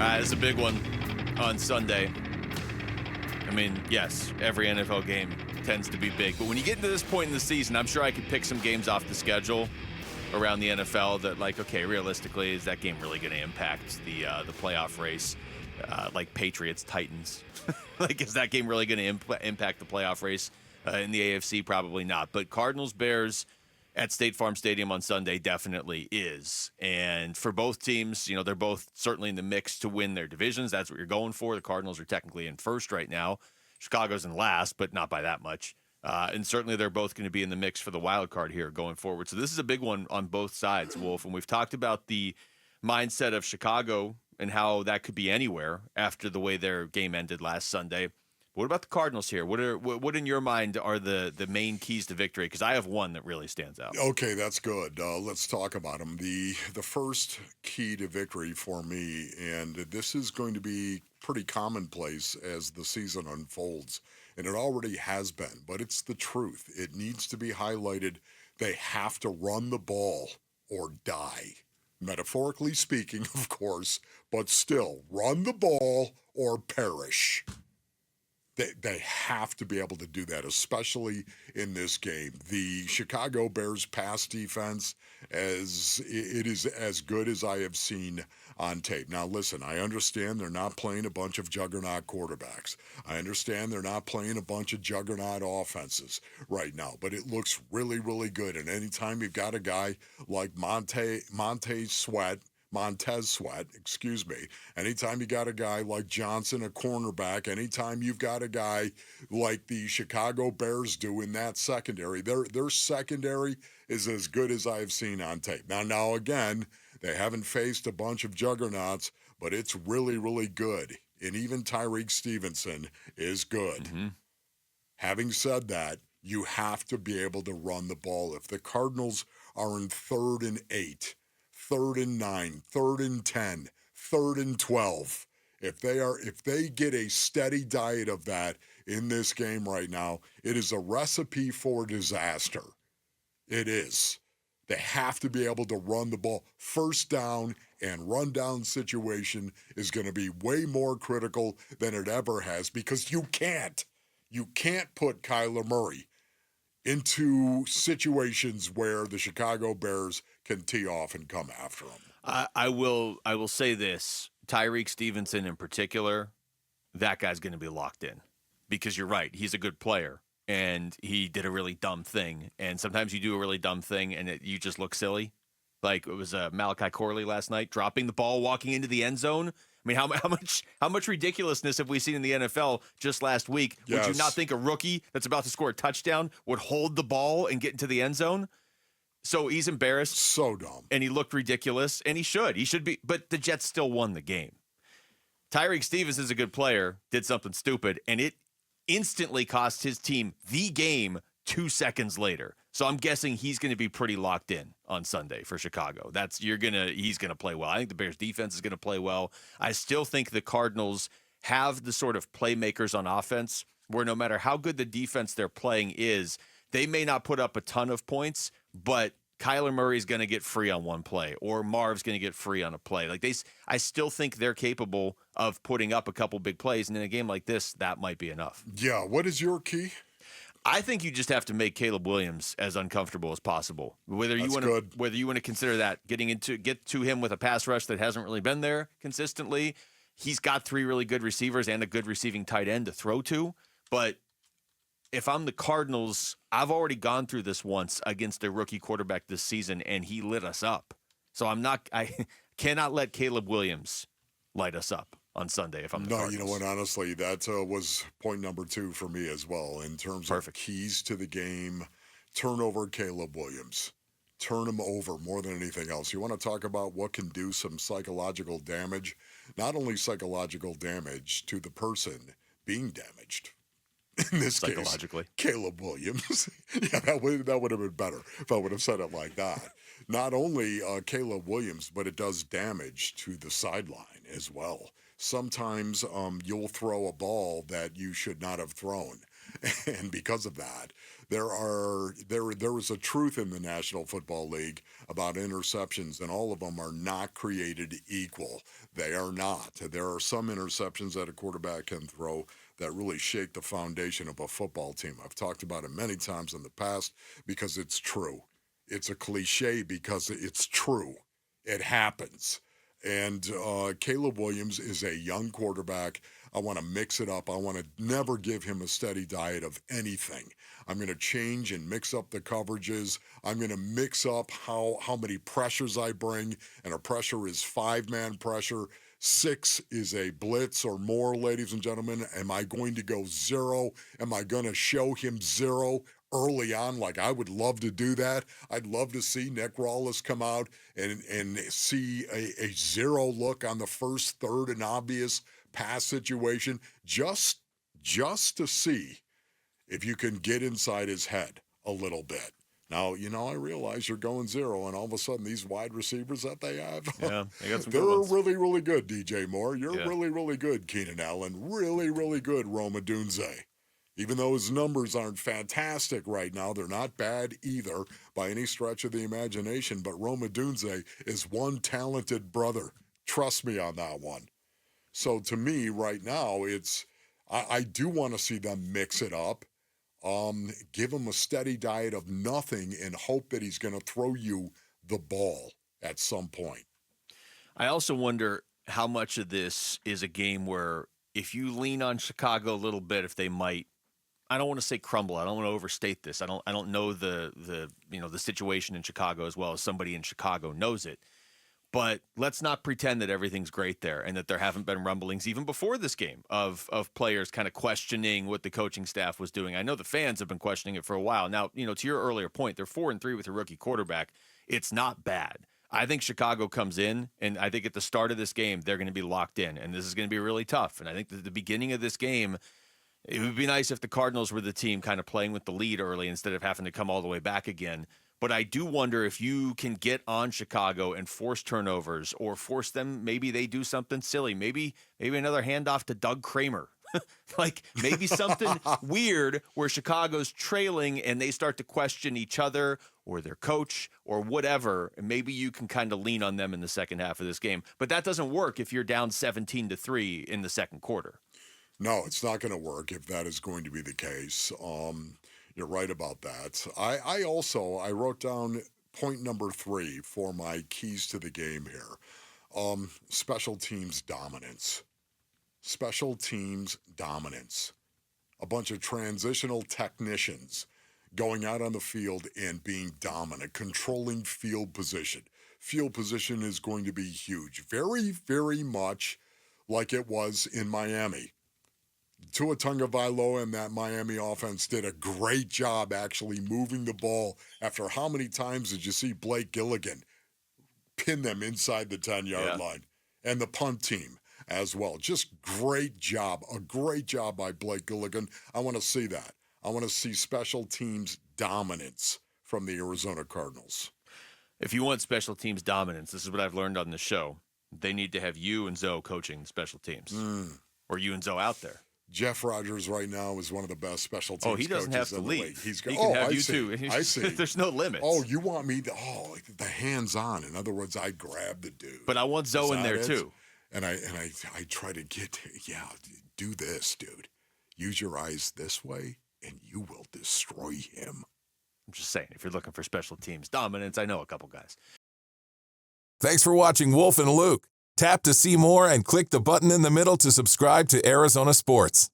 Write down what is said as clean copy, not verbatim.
This is a big one on Sunday. I mean, yes, every NFL game tends to be big, but when you get into this point in the season, I'm sure I could pick some games off the schedule around the NFL that, like, okay, realistically, is that game really going to impact the playoff race? Like Patriots, Titans. Like, is that game really going to impact the playoff race in the AFC? Probably not. But Cardinals, Bears at State Farm Stadium on Sunday definitely is. And for both teams, you know, they're both certainly in the mix to win their divisions. That's what you're going for. The Cardinals are technically in first right now. Chicago's in last, but not by that much. And certainly they're both going to be in the mix for the wild card here going forward. So this is a big one on both sides, Wolf. And we've talked about the mindset of Chicago and how that could be anywhere after the way their game ended last Sunday. What about the Cardinals here? What in your mind are the main keys to victory? Because I have one that really stands out. Okay, that's good. Let's talk about them. The first key to victory for me, and this is going to be pretty commonplace as the season unfolds, and it already has been, but it's the truth. It needs to be highlighted. They have to run the ball or die. Metaphorically speaking, of course, but still, run the ball or perish. They have to be able to do that, especially in this game. The Chicago Bears pass defense, it is as good as I have seen on tape. Now, listen, I understand they're not playing a bunch of juggernaut quarterbacks. I understand they're not playing a bunch of juggernaut offenses right now, but it looks really, really good. And anytime you've got a guy like Montez Sweat, anytime you got a guy like Johnson, a cornerback, anytime you've got a guy like the Chicago Bears do in that secondary, their secondary is as good as I've seen on tape. Now again, they haven't faced a bunch of juggernauts, but it's really, really good. And even Tyreek Stevenson is good. Mm-hmm. Having said that, you have to be able to run the ball. If the Cardinals are in 3rd and 8, 3rd and 9, 3rd and 10, 3rd and 12. If they get a steady diet of that in this game right now, it is a recipe for disaster. It is. They have to be able to run the ball. First down and run down situation is going to be way more critical than it ever has because you can't put Kyler Murray into situations where the Chicago Bears can tee off and come after him. I will say this. Tyreek Stevenson in particular, that guy's going to be locked in because you're right. He's a good player, and he did a really dumb thing. And sometimes you do a really dumb thing, and you just look silly. Like it was Malachi Corley last night, dropping the ball, walking into the end zone. I mean, how much ridiculousness have we seen in the NFL just last week? Yes. Would you not think a rookie that's about to score a touchdown would hold the ball and get into the end zone? So he's embarrassed. So dumb. And he looked ridiculous, and he should. He should be. But the Jets still won the game. Tyreek Stevens is a good player, did something stupid, and it instantly cost his team the game 2 seconds later. So I'm guessing he's going to be pretty locked in on Sunday for Chicago. He's going to play well. I think the Bears defense is going to play well. I still think the Cardinals have the sort of playmakers on offense where no matter how good the defense they're playing is, they may not put up a ton of points, but Kyler Murray's going to get free on one play or Marv's going to get free on a play. I still think they're capable of putting up a couple big plays, and in a game like this, that might be enough. Yeah, what is your key? I think you just have to make Caleb Williams as uncomfortable as possible. Whether you want to consider that get to him with a pass rush that hasn't really been there consistently. He's got 3 really good receivers and a good receiving tight end to throw to. But if I'm the Cardinals, I've already gone through this once against a rookie quarterback this season, and he lit us up. So I cannot let Caleb Williams light us up on Sunday if I'm the Cardinals. You know what, honestly, that was point number 2 for me as well in terms of keys to the game. Turn over Caleb Williams. Turn him over more than anything else. You want to talk about what can do some psychological damage? Not only psychological damage to the person being damaged. In this case, Caleb Williams. Yeah, that would have been better if I would have said it like that. Not only Caleb Williams, but it does damage to the sideline as well. Sometimes you'll throw a ball that you should not have thrown. And because of that, there is a truth in the National Football League about interceptions, and all of them are not created equal. They are not. There are some interceptions that a quarterback can throw that really shake the foundation of a football team. I've talked about it many times in the past because it's true. It's a cliche because it's true. It happens. And Caleb Williams is a young quarterback. I want to mix it up. I want to never give him a steady diet of anything. I'm going to change and mix up the coverages. I'm going to mix up how many pressures I bring. And a pressure is 5-man pressure. 6 is a blitz or more, ladies and gentlemen. Am I going to go 0? Am I going to show him 0 early on? Like, I would love to do that. I'd love to see Nick Rawless come out and see a 0 look on the first, third, and obvious pass situation, just to see if you can get inside his head a little bit. Now, I realize you're going 0, and all of a sudden these wide receivers that they have, yeah, they got some they're good ones. really, really good, DJ Moore. You're really, really good, Keenan Allen. Really, really good, Roma Dunze. Even though his numbers aren't fantastic right now, they're not bad either by any stretch of the imagination, but Roma Dunze is one talented brother. Trust me on that one. So to me, right now, I do want to see them mix it up. Give him a steady diet of nothing and hope that he's going to throw you the ball at some point. I also wonder how much of this is a game where if you lean on Chicago a little bit, if they might, I don't want to say crumble. I don't want to overstate this. I don't know the situation in Chicago as well as somebody in Chicago knows it. But let's not pretend that everything's great there and that there haven't been rumblings even before this game of players kind of questioning what the coaching staff was doing. I know the fans have been questioning it for a while. Now, to your earlier point, they're 4-3 with a rookie quarterback. It's not bad. I think Chicago comes in, and I think at the start of this game, they're going to be locked in, and this is going to be really tough. And I think that the beginning of this game, it would be nice if the Cardinals were the team kind of playing with the lead early instead of having to come all the way back again. But I do wonder if you can get on Chicago and force turnovers or force them. Maybe they do something silly. Maybe another handoff to Doug Kramer. Like maybe something weird where Chicago's trailing and they start to question each other or their coach or whatever. And maybe you can kind of lean on them in the second half of this game. But that doesn't work if you're down 17-3 in the second quarter. No, it's not going to work if that is going to be the case. You're right about that. I wrote down point number 3 for my keys to the game here. Special teams dominance. Special teams dominance. A bunch of transitional technicians going out on the field and being dominant, controlling field position. Field position is going to be huge. Very, very much like it was in Miami. Tua Tagovailoa and that Miami offense did a great job actually moving the ball. After how many times did you see Blake Gilligan pin them inside the 10-yard line? And the punt team as well. Just great job. A great job by Blake Gilligan. I want to see that. I want to see special teams dominance from the Arizona Cardinals. If you want special teams dominance, this is what I've learned on the show. They need to have you and Zoe coaching special teams. Or you and Zoe out there. Jeff Rogers right now is one of the best special teams coaches. He doesn't have to in the leave. league. He can have you too. I see. There's no limits. Oh, you want me to? Oh, the hands-on. In other words, I grab the dude. But I want Zoe in there too. And I try to get. Do this, dude. Use your eyes this way, and you will destroy him. I'm just saying, if you're looking for special teams dominance, I know a couple guys. Thanks for watching Wolf and Luke. Tap to see more and click the button in the middle to subscribe to Arizona Sports.